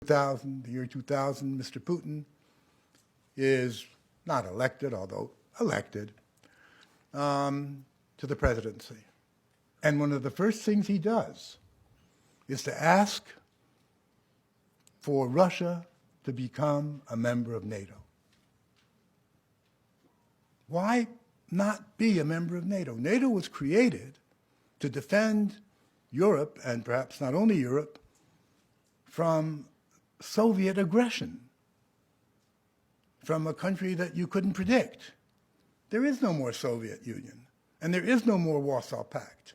the year 2000, Mr. Putin is not elected, although elected, to the presidency. And one of the first things he does is to ask for Russia to become a member of NATO. Why not be a member of NATO? NATO was created to defend Europe, and perhaps not only Europe, from Soviet aggression, from a country that you couldn't predict. There is no more Soviet Union, and there is no more Warsaw Pact.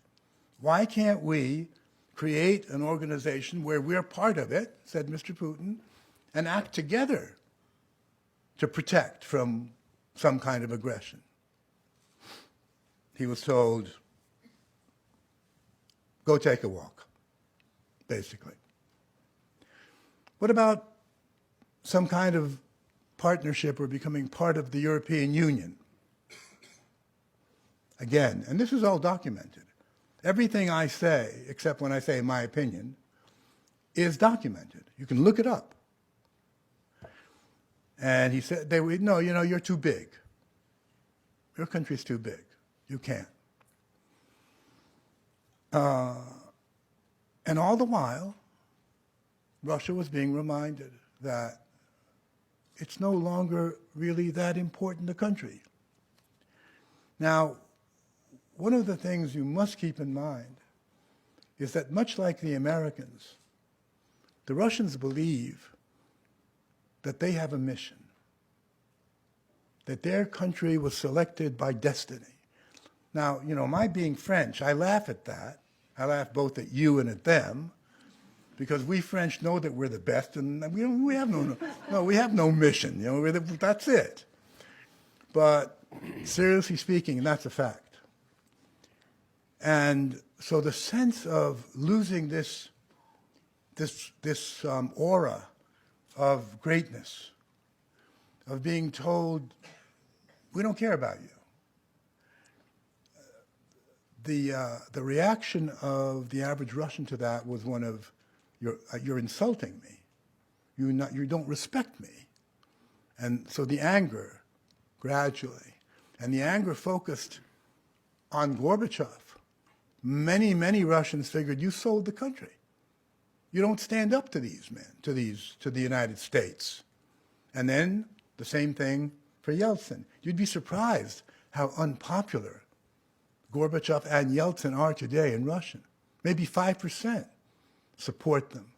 Why can't we create an organization where we're part of it, said Mr. Putin, and act together to protect from some kind of aggression? He was told, go take a walk, basically. What about some kind of partnership or becoming part of the European Union? Again, and this is all documented. Everything I say, except when I say my opinion, is documented. You can look it up. And he said, no, you know, you're too big. Your country's too big. You can't. And all the while, Russia was being reminded that it's no longer really that important a country. Now, one of the things you must keep in mind is that much like the Americans, the Russians believe that they have a mission, that their country was selected by destiny. Now, you know, my being French, I laugh at that. I laugh both at you and at them, because we French know that we're the best, and we have no mission. You know, that's it. But seriously speaking, that's a fact. And so the sense of losing this aura of greatness, of being told, we don't care about you. The reaction of the average Russian to that was one of, you're insulting me. You don't respect me. And so the anger, gradually, and the anger focused on Gorbachev. Many, many Russians figured, you sold the country. You don't stand up to these men, to the United States. And then the same thing for Yeltsin. You'd be surprised how unpopular Gorbachev and Yeltsin are today in Russia. Maybe 5% support them,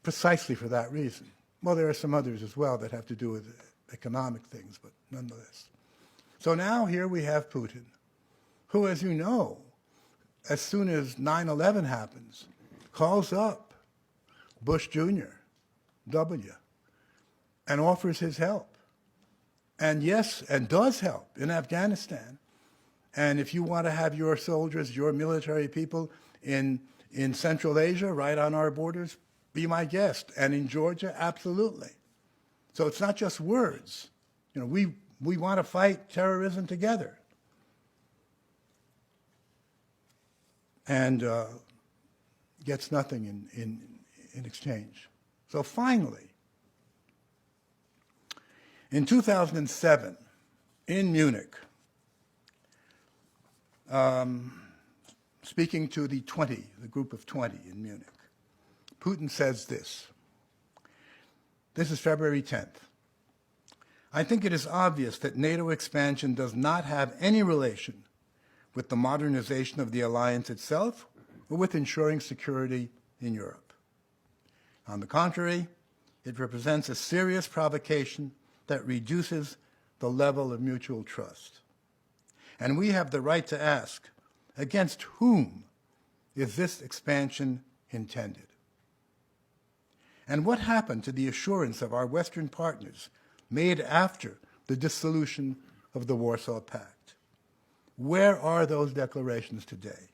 precisely for that reason. Well, there are some others as well that have to do with economic things, but nonetheless. So now here we have Putin, who, as you know, as soon as 9/11 happens, calls up Bush Jr., W., and offers his help. And yes, and does help in Afghanistan. And if you want to have your soldiers, your military people in Central Asia, right on our borders, be my guest. And in Georgia, absolutely. So it's not just words. You know, we want to fight terrorism together. And gets nothing in exchange. So finally, in 2007, in Munich, speaking to the group of 20 in Munich, Putin says this. This is February 10th. I think it is obvious that NATO expansion does not have any relation with the modernization of the alliance itself or with ensuring security in Europe. On the contrary, it represents a serious provocation that reduces the level of mutual trust. And we have the right to ask, against whom is this expansion intended? And what happened to the assurance of our Western partners made after the dissolution of the Warsaw Pact? Where are those declarations today?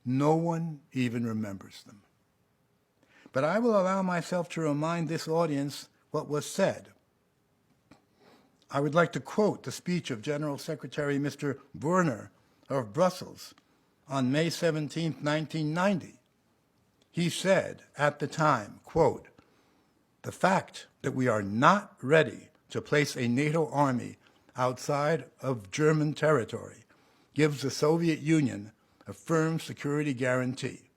No one even remembers them. But I will allow myself to remind this audience what was said. I would like to quote the speech of General Secretary Mr. Brunner of Brussels on May 17, 1990. He said at the time, quote, "The fact that we are not ready to place a NATO army outside of German territory gives the Soviet Union a firm security guarantee."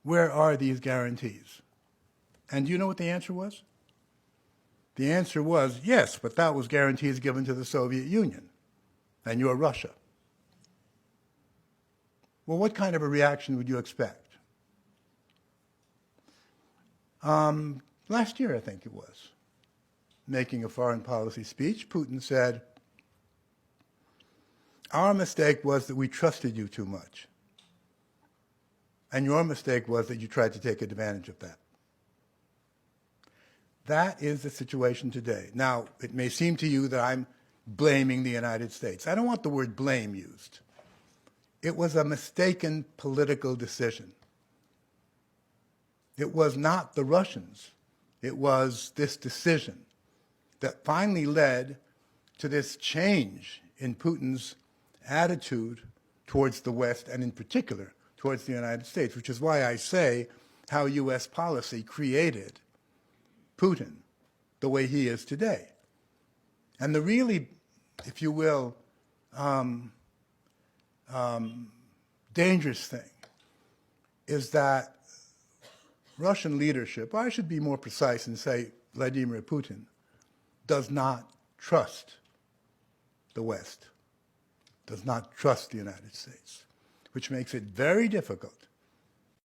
Where are these guarantees? And do you know what the answer was? The answer was, yes, but that was guarantees given to the Soviet Union, and you're Russia. Well, what kind of a reaction would you expect? Last year, I think it was, making a foreign policy speech, Putin said, "Our mistake was that we trusted you too much. And your mistake was that you tried to take advantage of that." That is the situation today. Now, it may seem to you that I'm blaming the United States. I don't want the word blame used. It was a mistaken political decision. It was not the Russians. It was this decision that finally led to this change in Putin's attitude towards the West, and in particular towards the United States, which is why I say how U.S. policy created Putin the way he is today. And the really, if you will, dangerous thing is that Russian leadership, or I should be more precise and say Vladimir Putin, does not trust the West, does not trust the United States, which makes it very difficult